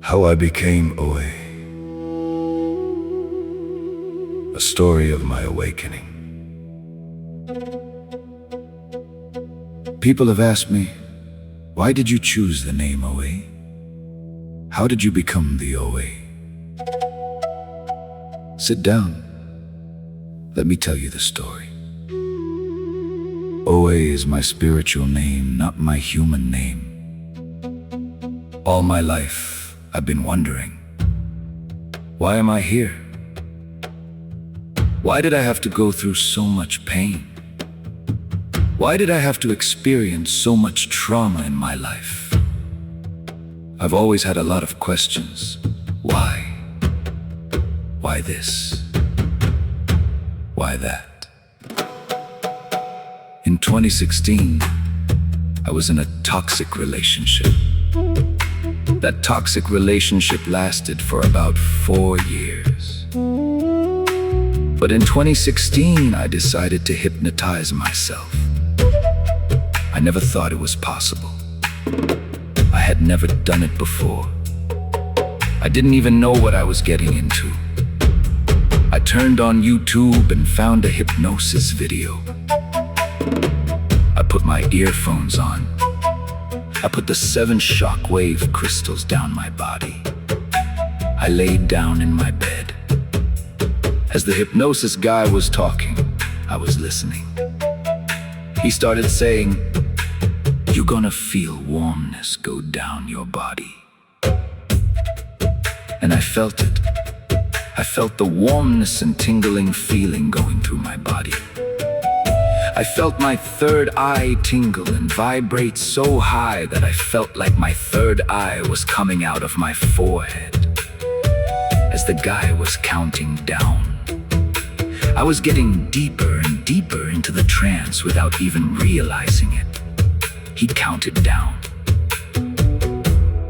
How I became OA. A story of my awakening. People have asked me, why did you choose the name OA? How did you become the OA? Sit down. Let me tell you the story. OA is my spiritual name, not my human name. All my life, I've been wondering, why am I here? Why did I have to go through so much pain? Why did I have to experience so much trauma in my life? I've always had a lot of questions. Why? Why this? Why that? In 2016, I was in a toxic relationship. That toxic relationship lasted for about 4 years. But in 2016, I decided to hypnotize myself. I never thought it was possible. I had never done it before. I didn't even know what I was getting into. I turned on YouTube and found a hypnosis video. I put my earphones on. I put the 7 shockwave crystals down my body. I laid down in my bed. As the hypnosis guy was talking, I was listening. He started saying, "You're gonna feel warmness go down your body." And I felt it. I felt the warmness and tingling feeling going through my body. I felt my third eye tingle and vibrate so high that I felt like my third eye was coming out of my forehead. As the guy was counting down, I was getting deeper and deeper into the trance without even realizing it. He counted down.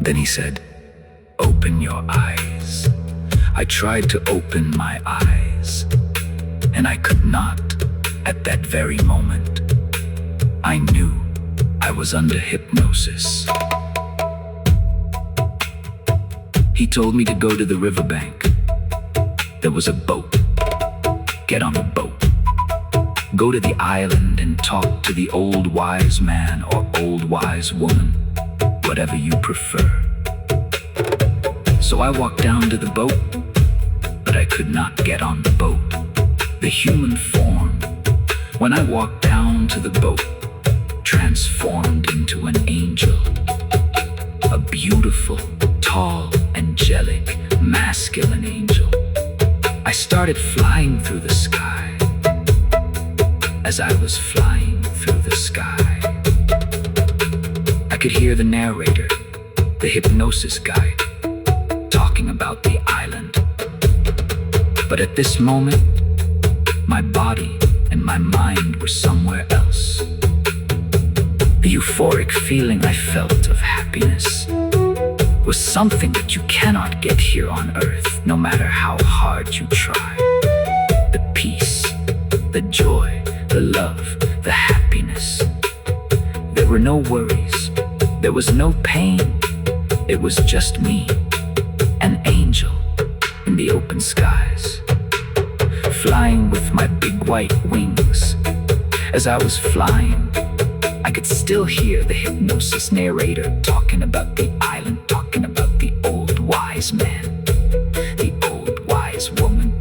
Then he said, "Open your eyes." I tried to open my eyes, and I could not. At that very moment, I knew I was under hypnosis. He told me to go to the riverbank. There was a boat. Get on the boat. Go to the island and talk to the old wise man or old wise woman, whatever you prefer. So I walked down to the boat, but I could not get on the boat. The human form, when I walked down to the boat, transformed into an angel. A beautiful, tall, angelic, masculine angel. I started flying through the sky. As I was flying through the sky, I could hear the narrator, the hypnosis guide, talking about the island. But at this moment, my body and my mind were somewhere else. The euphoric feeling I felt of happiness was something that you cannot get here on earth, no matter how hard you try. The peace, the joy, the love, the happiness. There were no worries. There was no pain. It was just me, an angel in the open skies, flying with my big white wings. As I was flying, I could still hear the hypnosis narrator talking about the island, talking about the old wise man, the old wise woman.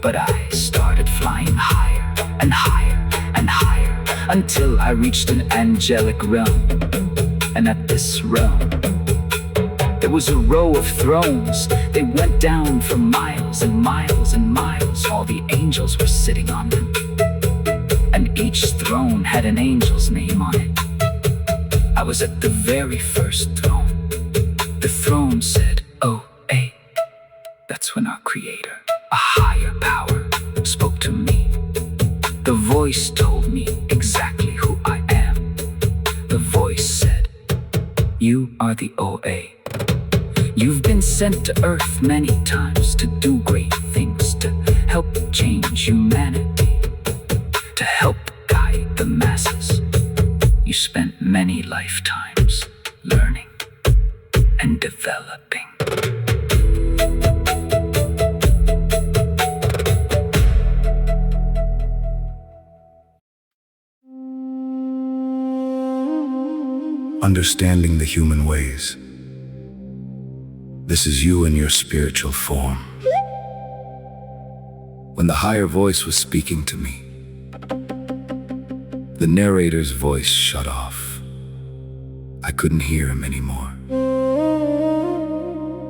But I started flying higher and higher and higher until I reached an angelic realm. And at this realm, there was a row of thrones. They went down for miles and miles and miles. All the angels were sitting on them, and each throne had an angel's name on it. I was at the very first throne. The throne said, "OA." That's when our creator, a higher power, spoke to me. The voice told me exactly who I am. The voice said, "You are the OA. You've been sent to Earth many times to do great things, to help change humanity, to help guide the masses. You spent many lifetimes learning and developing. understanding the human ways. This is you in your spiritual form. When the higher voice was speaking to me, the narrator's voice shut off. I couldn't hear him anymore.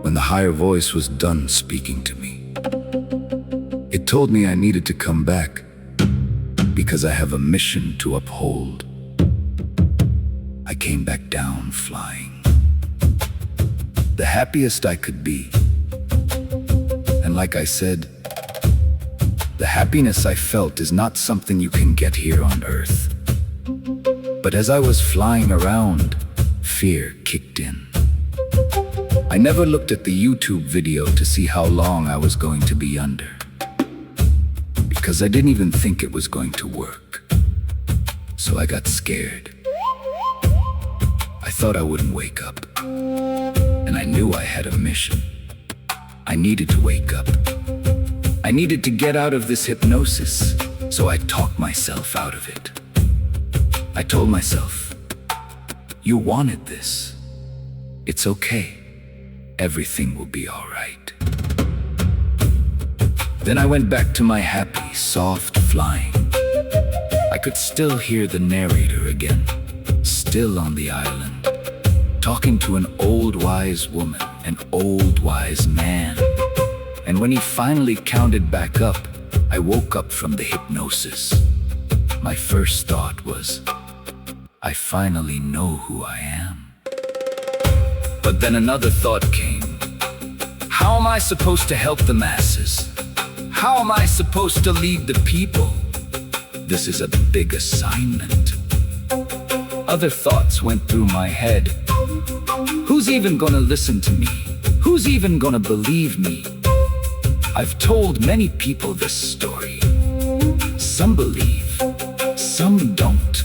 When the higher voice was done speaking to me, it told me I needed to come back because I have a mission to uphold. I came back down flying, the happiest I could be. And like I said, the happiness I felt is not something you can get here on Earth. But as I was flying around, fear kicked in. I never looked at the YouTube video to see how long I was going to be under, because I didn't even think it was going to work. So I got scared. I thought I wouldn't wake up, and I knew I had a mission. I needed to wake up. I needed to get out of this hypnosis, so I talked myself out of it. I told myself, you wanted this. It's okay. Everything will be all right. Then I went back to my happy, soft flying. I could still hear the narrator again, still on the island, talking to an old wise woman, an old wise man. And when he finally counted back up, I woke up from the hypnosis. My first thought was, I finally know who I am. But then another thought came. How am I supposed to help the masses? How am I supposed to lead the people? This is a big assignment. Other thoughts went through my head. Who's even gonna listen to me? Who's even gonna believe me? I've told many people this story. Some believe, some don't.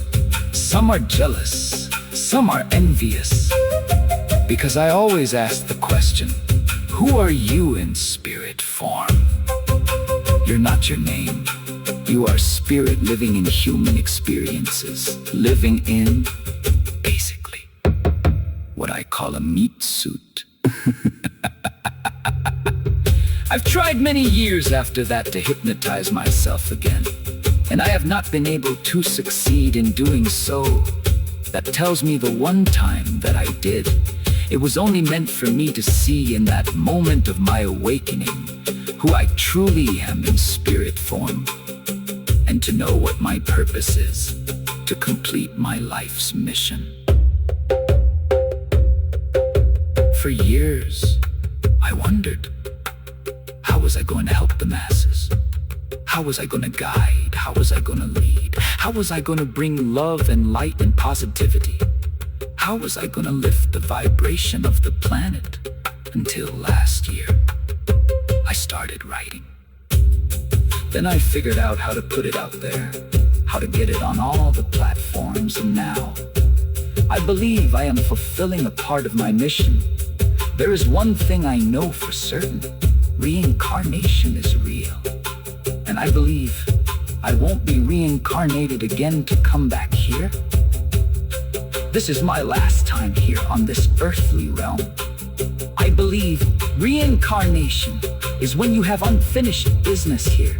Some are jealous, some are envious. Because I always ask the question, who are you in spirit form? You're not your name. You are spirit living in human experiences, living in, basically, what I call a meat suit. I've tried many years after that to hypnotize myself again, and I have not been able to succeed in doing so. That tells me the one time that I did, it was only meant for me to see in that moment of my awakening who I truly am in spirit form, and to know what my purpose is, to complete my life's mission. For years, I wondered, how was I going to help the masses? How was I going to guide? How was I going to lead? How was I going to bring love and light and positivity? How was I going to lift the vibration of the planet? Until last year, I started writing. Then I figured out how to put it out there, how to get it on all the platforms, and now I believe I am fulfilling a part of my mission. There is one thing I know for certain: reincarnation is real. And I believe I won't be reincarnated again to come back here. This is my last time here on this earthly realm. I believe reincarnation is when you have unfinished business here,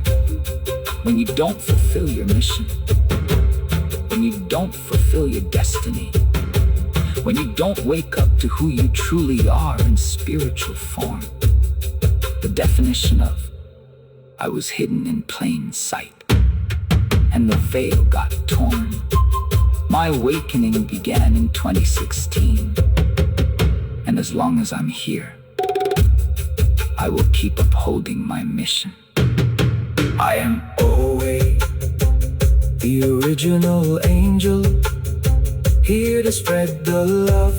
when you don't fulfill your mission, when you don't fulfill your destiny, when you don't wake up to who you truly are in spiritual form. The definition of I was hidden in plain sight, and the veil got torn. My awakening began in 2016, and as long as I'm here, I will keep upholding my mission. I am Owe, the original angel, here to spread the love,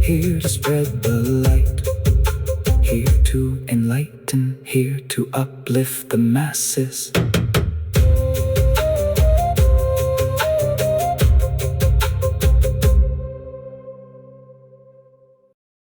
here to spread the light, here to enlighten, here to uplift the masses.